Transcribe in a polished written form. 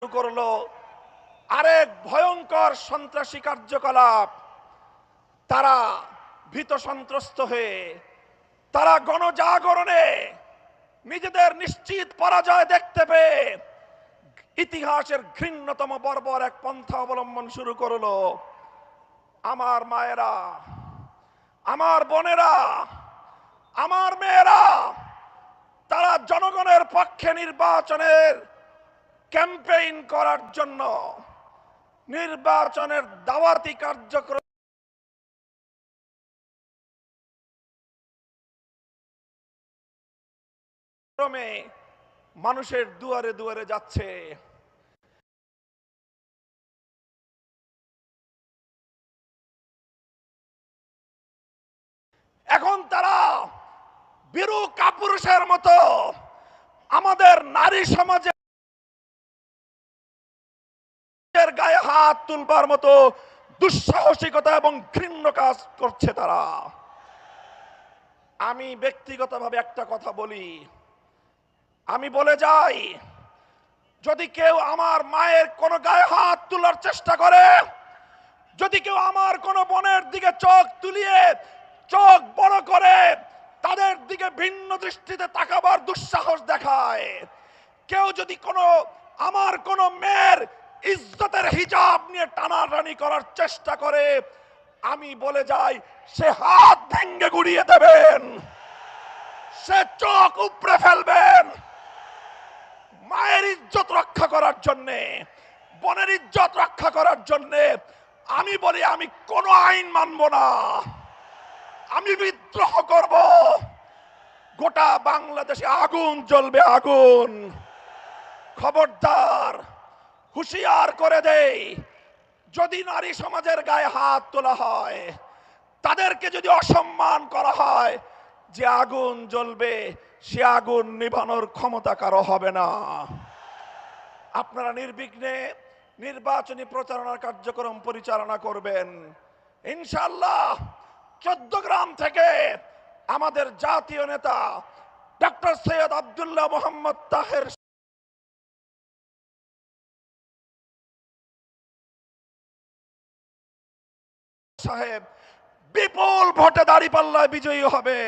করলো আরেক ভয়ঙ্কর সন্ত্রাসী কার্যকলাপ। তারা ভীত সন্ত্রস্ত হয়ে তারা গণজাগরণে নিজেদের নিশ্চিত পরাজয় দেখতে পেয়ে ইতিহাসের ঘৃণ্যতম বর্বর এক পন্থা অবলম্বন শুরু করলো। আমার মায়েরা, আমার বোনেরা, আমার মেয়েরা, তারা জনগণের পক্ষে নির্বাচনের ক্যাম্পেইন করার জন্য নির্বাচনের দাওয়াতি কার্যক্রমে মানুষের দুয়ারে দুয়ারে যাচ্ছে। এখন তারা বীরু কাপুরুষের মতো আমাদের নারী সমাজের গায়ে হাত তুলবার মতো দুঃসাহসিকতা এবং ঘৃণ্য কাজ করছে তারা। আমি ব্যক্তিগতভাবে একটা কথা বলি, আমি বলে যাই, যদি কেউ আমার মায়ের কোনো গায়ে হাত তোলার চেষ্টা করে, যদি কেউ আমার কোনো বোনের দিকে চোখ তুলিয়ে চোখ বড় করে তাদের দিকে ভিন্ন দৃষ্টিতে তাকাবার দুঃসাহস দেখায়, কেউ যদি আমার কোনো মেয়ের ইজ্জতের হিজাব নিয়ে টানাটানি করার চেষ্টা করে, আমি বলে যাই, সে হাত ভেঙে গুড়িয়ে দেবেন, সে চোখ উপড়ে ফেলবেন। মায়ের ইজ্জত রক্ষা করার জন্য, বোনের ইজ্জত রক্ষা করার জন্য আমি বলি, আমি কোনো আইন মানব না, আমি বিদ্রোহ করব। গোটা বাংলাদেশে আগুন জ্বলবে, আগুন। খবরদার, হুঁশিয়ার করে দেই, যদি নারী সমাজের গায়ে হাত তোলা হয়, তাদেরকে যদি অসম্মান করা হয়, যে আগুন জ্বলবে সে আগুন নিভানোর ক্ষমতা কারো হবে না। আপনারা নির্বিঘ্নে নির্বাচনী প্রচারণার কার্যক্রম পরিচালনা করবেন ইনশাআল্লাহ। 14 গ্রাম থেকে আমাদের জাতীয় নেতা ডক্টর সৈয়দ আব্দুল্লাহ মোহাম্মদ তাহের সাহেব বিপুল ভোটে দাঁড়িপাল্লায় বিজয়ী হবে।